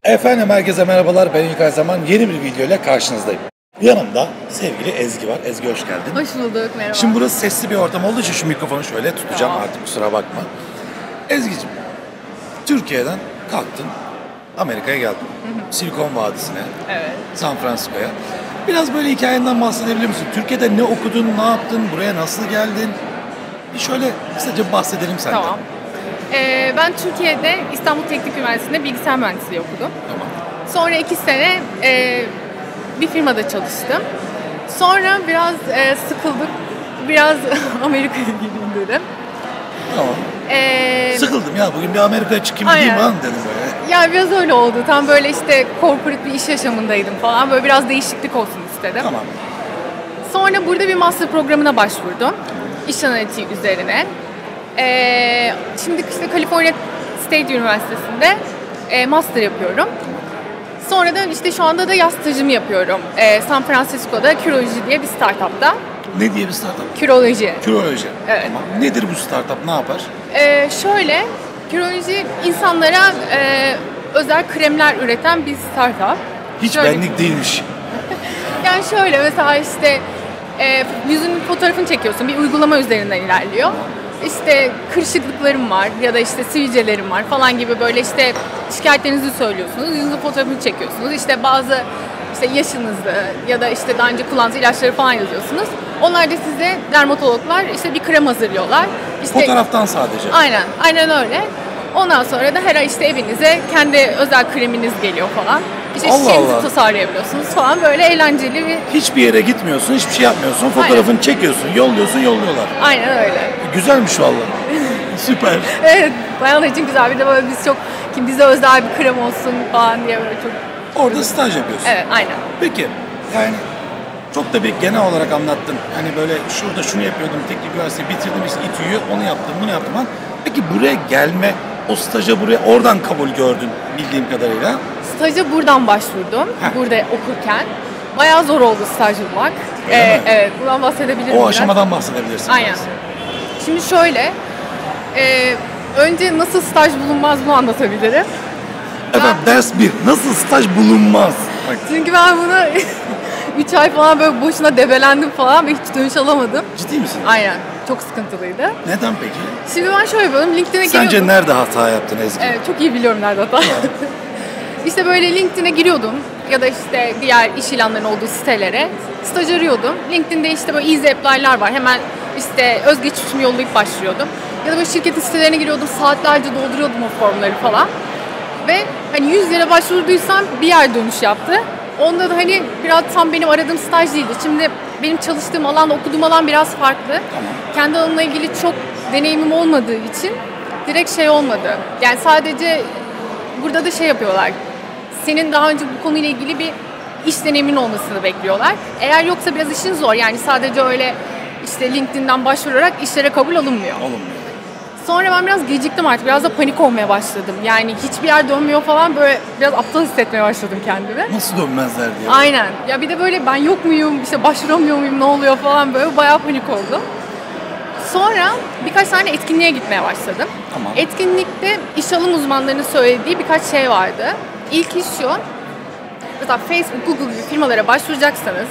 Efendim herkese merhabalar. Ben İlkay Zaman. Yeni bir video ile karşınızdayım. Yanımda sevgili Ezgi var. Ezgi hoş geldin. Hoş bulduk, merhaba. Şimdi burası sesli bir ortam olduğu için şu mikrofonu şöyle tutacağım, Tamam. artık kusura bakma. Ezgi'cim, Türkiye'den kalktın, Amerika'ya geldin. Silikon Vadisi'ne, Evet. San Francisco'ya. Biraz böyle hikayenden bahsedebilir misin? Türkiye'de ne okudun, ne yaptın, buraya nasıl geldin? Bir şöyle kısaca bahsedelim senden. Tamam. Ben Türkiye'de İstanbul Teknik Üniversitesi'nde bilgisayar mühendisliği okudum. Tamam. Sonra 2 sene bir firmada çalıştım. Sonra biraz sıkıldık. Biraz Amerika'ya gideyim dedim. Tamam. Sıkıldım ya, bugün bir Amerika'ya çıkayım Aynen. gideyim lan dedim böyle. Ya biraz öyle oldu. Tam böyle işte corporate bir iş yaşamındaydım falan. Böyle biraz değişiklik olsun istedim. Tamam. Sonra burada bir master programına başvurdum. İş analitiği üzerine. Şimdi işte California State Üniversitesi'nde master yapıyorum. Sonra da işte şu anda da yaz stajımı yapıyorum. San Francisco'da Curology diye bir startupta. Ne diye bir startup? Curology. Curology. Evet. Tamam. Nedir bu startup? Ne yapar? Şöyle, Curology insanlara özel kremler üreten bir startup. Hiç Şöyle- benlik değilmiş. Yani şöyle mesela işte yüzünün fotoğrafını çekiyorsun, bir uygulama üzerinden ilerliyor. İşte kırışıklıklarım var ya da işte sivilcelerim var falan gibi böyle işte şikayetlerinizi söylüyorsunuz, yüzünüzün fotoğrafını çekiyorsunuz. İşte bazı işte yaşınızı ya da işte daha önce kullandığınız ilaçları falan yazıyorsunuz. Onlar da size dermatologlar işte bir krem hazırlıyorlar. İşte, Fotoğraftan sadece. aynen öyle. Ondan sonra da her ay işte evinize kendi özel kreminiz geliyor falan. İşte Allah şişenizi Allah. tasarlayabiliyorsunuz falan, böyle eğlenceli bir... Hiçbir yere gitmiyorsun, hiçbir şey yapmıyorsun. Fotoğrafını çekiyorsun, yolluyorsun, yolluyorlar. Aynen öyle. Güzelmiş vallahi. Süper. Evet, bayanlar için güzel. Bir de böyle biz çok, kim bize özel bir krem olsun falan diye böyle çok... Orada staj yapıyorsun. Evet, aynen. Peki, yani çok da bir genel olarak anlattın. Hani böyle şurada şunu yapıyordum, teknik üniversiteyi bitirdim, işte İTÜ'yü, onu yaptım, bunu yaptım. Peki buraya gelme, o staja buraya oradan kabul gördün bildiğim kadarıyla. Staja buradan başvurdum, Heh. burada okurken. Bayağı zor oldu staj bulmak. Öyle mi? Evet, buradan bahsedebilirim O biraz. aşamadan bahsedebilirsin. Aynen. biraz. Şimdi şöyle, önce nasıl staj bulunmaz bunu anlatabilirim. Efendim ders 1. Nasıl staj bulunmaz? Bak, Çünkü ben bunu 3 ay falan böyle boşuna debelendim falan ve hiç dönüş alamadım. ciddi misin? Aynen, çok sıkıntılıydı. Neden peki? Şimdi ben şöyle yapıyorum, LinkedIn'e Sence giriyordum. nerede hata yaptın Ezgi? Evet, çok iyi biliyorum nerede hata. İşte böyle LinkedIn'e giriyordum ya da işte diğer iş ilanlarının olduğu sitelere staj arıyordum. LinkedIn'de işte böyle easy apply'lar var. Hemen işte özgeçmişimi yollayıp başlıyordum. Ya da böyle şirketin sitelerine giriyordum, saatlerce dolduruyordum o formları falan. Ve hani 100 yere başvurduysam bir yer dönüş yaptı. Onda da hani biraz tam benim aradığım staj değildi. Şimdi benim çalıştığım alanda, okuduğum alan biraz farklı. Kendi alanımla ilgili çok deneyimim olmadığı için direkt şey olmadı. Yani sadece burada da şey yapıyorlar. Senin daha önce bu konuyla ilgili bir iş deneyimin olmasını bekliyorlar. Eğer yoksa biraz işin zor. Yani sadece öyle işte LinkedIn'den başvurarak işlere kabul alınmıyor. Olmuyor. Sonra ben biraz geciktim artık. Biraz da panik olmaya başladım. Yani hiçbir yer dönmüyor falan, böyle biraz aptal hissetmeye başladım kendimi. Nasıl dönmezler diye. Aynen. Ya bir de böyle ben yok muyum, işte başvuramıyor muyum, ne oluyor falan, böyle bayağı panik oldum. Sonra birkaç tane etkinliğe gitmeye başladım. Tamam. Etkinlikte iş alım uzmanlarının söylediği birkaç şey vardı. İlk iş şu, mesela Facebook, Google gibi firmalara başvuracaksanız,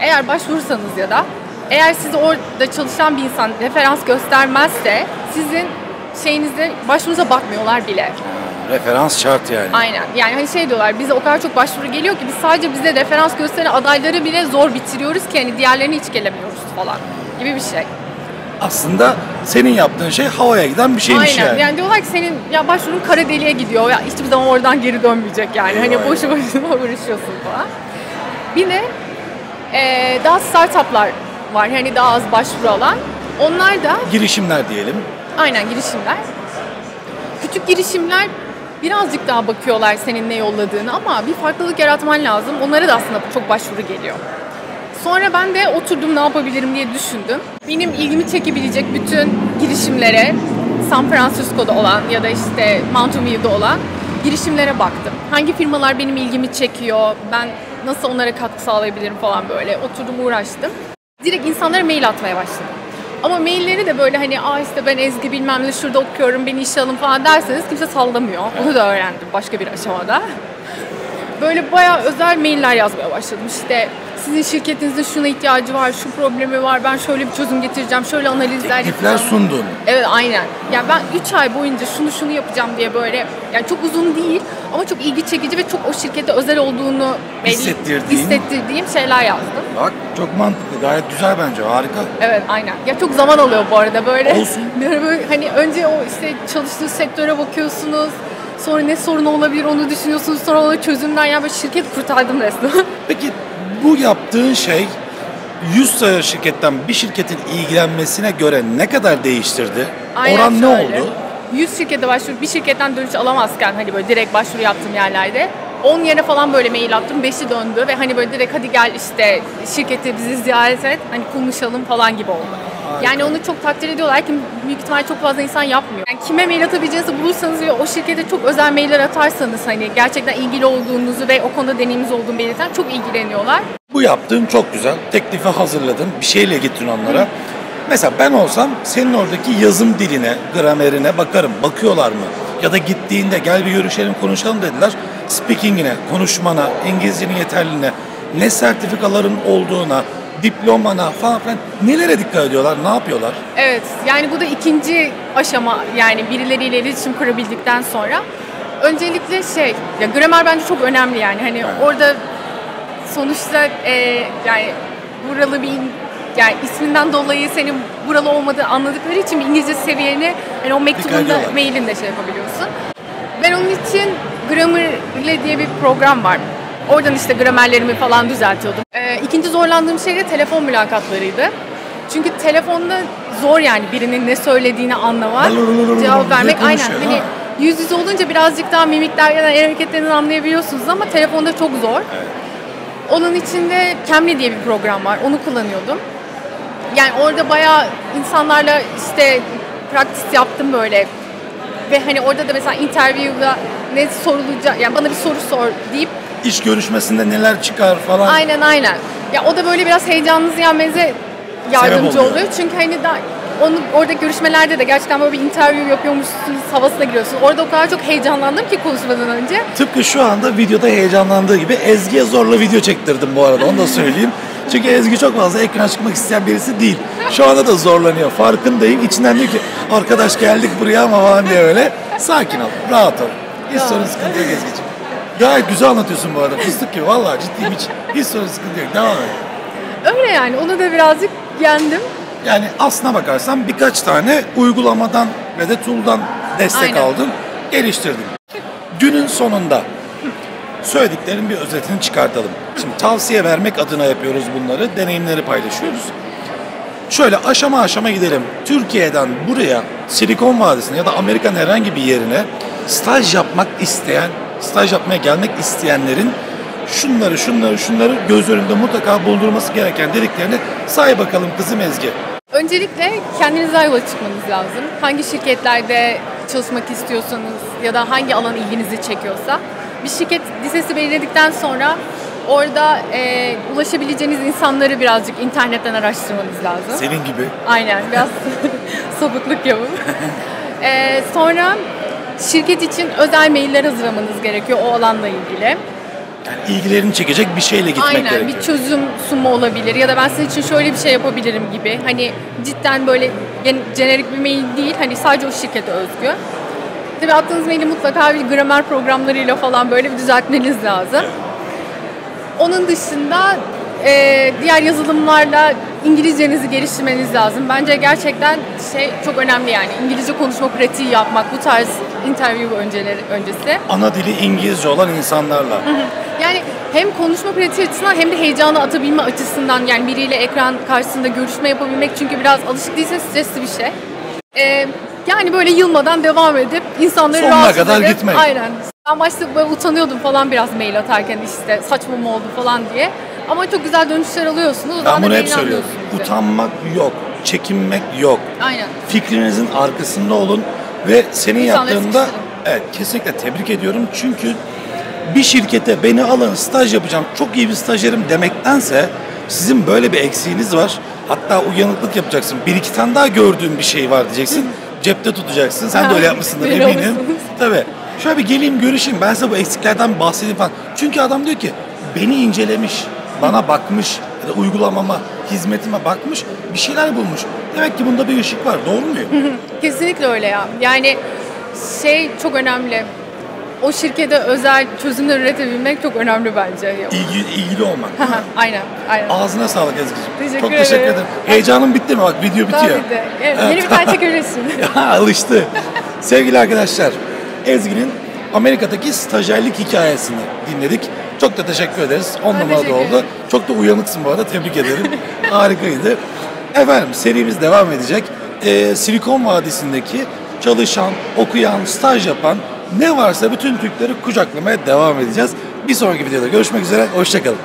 eğer başvurursanız ya da eğer size orada çalışan bir insan referans göstermezse sizin şeyinizde, başvurunuza bakmıyorlar bile. Referans şart yani. Aynen. Yani hani şey diyorlar, bize o kadar çok başvuru geliyor ki biz sadece bize referans gösteren adayları bile zor bitiriyoruz ki hani diğerlerini hiç gelemiyoruz falan gibi bir şey. Aslında senin yaptığın şey havaya giden bir şeymiş Aynen. yani. Yani diyorlar ki senin ya başvurun kara deliğe gidiyor. Ya hiçbir zaman oradan geri dönmeyecek yani. Eyvah, Hani boşu boşuna uğraşıyorsun falan. Bir de daha startuplar var. Hani daha az başvuru alan. Onlar da Girişimler diyelim. aynen girişimler. Küçük girişimler birazcık daha bakıyorlar senin ne yolladığını ama bir farklılık yaratman lazım. Onlara da aslında çok başvuru geliyor. Sonra ben de oturdum ne yapabilirim diye düşündüm. Benim ilgimi çekebilecek bütün girişimlere, San Francisco'da olan ya da işte Mountain View'da olan girişimlere baktım. Hangi firmalar benim ilgimi çekiyor, ben nasıl onlara katkı sağlayabilirim falan böyle. Oturdum, uğraştım. Direkt insanlara mail atmaya başladım. Ama mailleri de böyle hani işte ben Ezgi bilmem ne şurada okuyorum, beni işe alın falan derseniz kimse sallamıyor. Onu da öğrendim başka bir aşamada. böyle bayağı özel mailler yazmaya başladım. İşte sizin şirketinizin şuna ihtiyacı var, şu problemi var, ben şöyle bir çözüm getireceğim, şöyle analizler Teklifler yapacağım. sundun. Evet, aynen. Yani ben 3 ay boyunca şunu yapacağım diye böyle, yani çok uzun değil ama çok ilgi çekici ve çok o şirkete özel olduğunu hissettirdiğim şeyler yazdım. Bak çok mantıklı, gayet güzel bence, harika. Evet, aynen. Ya çok zaman alıyor bu arada böyle. Olsun. Böyle hani önce o işte çalıştığı sektöre bakıyorsunuz. Sonra ne sorun olabilir onu düşünüyorsunuz. Sonra ona çözümler, yani böyle şirket kurtardım resmen. Peki bu yaptığın şey 100 sayılı şirketten bir şirketin ilgilenmesine göre ne kadar değiştirdi? Aynen Oran ne şöyle. oldu? 100 şirkete başvurup bir şirketten dönüş alamazken hani böyle direkt başvuru yaptığım yerlerde 10 yere falan böyle mail attım. 5'i döndü ve hani böyle direkt hadi gel işte şirketi bizi ziyaret et. Hani konuşalım falan gibi oldu. Harika. Yani onu çok takdir ediyorlar ki büyük ihtimal çok fazla insan yapmıyor. Yani kime mail atabileceğinizi bulursanız ve o şirkete çok özel mailler atarsanız hani gerçekten ilgili olduğunuzu ve o konuda deneyiminiz olduğunu belirten çok ilgileniyorlar. Bu yaptığın çok güzel. Teklifi hazırladın, bir şeyle gittin onlara. Mesela ben olsam senin oradaki yazım diline, gramerine bakarım. Bakıyorlar mı? Ya da gittiğinde gel bir görüşelim, konuşalım dediler. Speaking'ine, konuşmana, İngilizcenin yeterliliğine, ne sertifikaların olduğuna, diplomana falan filan nelere dikkat ediyorlar, ne yapıyorlar? Evet, yani bu da ikinci aşama, yani birileriyle iletişim kurabildikten sonra. Öncelikle ya gramer bence çok önemli yani. Hani orada sonuçta yani buralı bir, yani isminden dolayı senin buralı olmadığı anladıkları için bir İngilizce seviyeni hani o mektubunda, mailinde yapabiliyorsun. Ben onun için Grammarly diye bir program var. Oradan işte gramerlerimi falan düzeltiyordum. İkinci zorlandığım şey de telefon mülakatlarıydı. Çünkü telefonda zor yani birinin ne söylediğini anlamak, cevap vermek. Aynen. Hani yüz yüze olunca birazcık daha mimiklerden, el hareketlerinden anlayabiliyorsunuz ama telefonda çok zor. Evet. Onun içinde Cambly diye bir program var. Onu kullanıyordum. Yani orada bayağı insanlarla işte practice yaptım böyle. Ve hani orada da mesela interview'da ne sorulacak, yani bana bir soru sor deyip İş görüşmesinde neler çıkar falan. Aynen. Ya o da böyle biraz heyecanınızı yenmenize yardımcı oluyor. Çünkü hani onu orada görüşmelerde de gerçekten böyle bir interview yapıyormuşsunuz havasına giriyorsunuz. Orada o kadar çok heyecanlandım ki konuşmadan önce. Tıpkı şu anda videoda heyecanlandığı gibi Ezgi'ye zorla video çektirdim bu arada, onu da söyleyeyim. Çünkü Ezgi çok fazla ekrana çıkmak isteyen birisi değil. Şu anda da zorlanıyor, farkındayım. İçinden diyor ki arkadaş geldik buraya ama falan diye öyle. Sakin ol, rahat ol. Hiç sorun sıkıntı yok Ezgi'ciğim. Gayet güzel anlatıyorsun bu arada, fıstık gibi. Vallahi ciddiyim, hiç sorun sıkıntı yok. Devam et. Öyle yani, onu da birazcık yendim. Yani aslına bakarsan birkaç tane uygulamadan ve de tool'dan destek aldın, geliştirdin. Günün sonunda söylediklerin bir özetini çıkartalım. Şimdi tavsiye vermek adına yapıyoruz bunları, deneyimleri paylaşıyoruz. Şöyle aşama aşama gidelim. Türkiye'den buraya, Silikon Vadisi'ne ya da Amerika'nın herhangi bir yerine staj yapmak isteyen, staj yapmaya gelmek isteyenlerin şunları göz önünde mutlaka bulundurması gereken dediklerini say bakalım kızım Ezgi. Öncelikle kendinizden yola çıkmanız lazım. Hangi şirketlerde çalışmak istiyorsanız ya da hangi alan ilginizi çekiyorsa bir şirket listesi belirledikten sonra orada ulaşabileceğiniz insanları birazcık internetten araştırmanız lazım. Senin gibi. Aynen, biraz sapıklık yapın. Sonra şirket için özel mailler hazırlamanız gerekiyor o alanla ilgili. Yani ilgilerini çekecek bir şeyle gitmek gerekiyor. Aynen, bir çözüm sunma olabilir ya da ben sizin için şöyle bir şey yapabilirim gibi. Hani cidden böyle jenerik bir mail değil, hani sadece o şirkete özgü. Tabii attığınız maili mutlaka bir gramer programlarıyla falan böyle bir düzeltmeniz lazım. Onun dışında diğer yazılımlarla İngilizcenizi geliştirmeniz lazım. Bence gerçekten çok önemli yani. İngilizce konuşma pratiği yapmak bu tarz interview öncesi. Ana dili İngilizce olan insanlarla. Yani hem konuşma pratiği açısından hem de heyecanı atabilme açısından, yani biriyle ekran karşısında görüşme yapabilmek çünkü biraz alışık değilse stresli bir şey. Yani böyle yılmadan devam edip insanları sonuna rahatsız kadar edip, gitmek. Aynen. Ben başta böyle utanıyordum falan biraz mail atarken, işte saçma mı oldu falan diye. Ama çok güzel dönüşler alıyorsunuz. Ben bunu hep söylüyorum. Utanmak yok, çekinmek yok. Aynen. Fikrinizin arkasında olun ve senin İnsanları yaptığında kesinlikle tebrik ediyorum. Çünkü bir şirkete beni alın, staj yapacağım, çok iyi bir stajyerim demektense sizin böyle bir eksiğiniz var. Hatta uyanıklık yapacaksın. Bir iki tane daha gördüğün bir şey var diyeceksin. Cepte tutacaksın. Sen de öyle yapmışsındır eminim. Tabii. Şöyle bir geleyim görüşeyim, ben size bu eksiklerden bahsedeyim falan. Çünkü adam diyor ki beni incelemiş, bana bakmış, ya da uygulamama, hizmetime bakmış, bir şeyler bulmuş. Demek ki bunda bir ışık var, doğru muyum? Kesinlikle öyle ya. Yani şey çok önemli. O şirkete özel çözümler üretebilmek çok önemli bence. İlgili olmak. Aynen, aynen. Ağzına sağlık Ezgi'ciğim. Teşekkür Çok teşekkür ederim. ederim. Heyecanım bitti mi? Bak video bitiyor. Tabii de. Evet, yeni bir tane çekebilirsin. Alıştı. Sevgili arkadaşlar, Ezgi'nin Amerika'daki stajyerlik hikayesini dinledik. Çok da teşekkür ederiz. 10 Ben numara da teşekkür oldu. ederim. Çok da uyanıksın bu arada. Tebrik ederim. Harikaydı. Efendim serimiz devam edecek. Silikon Vadisi'ndeki çalışan, okuyan, staj yapan ne varsa bütün Türkleri kucaklamaya devam edeceğiz. Bir sonraki videoda görüşmek üzere. Hoşçakalın.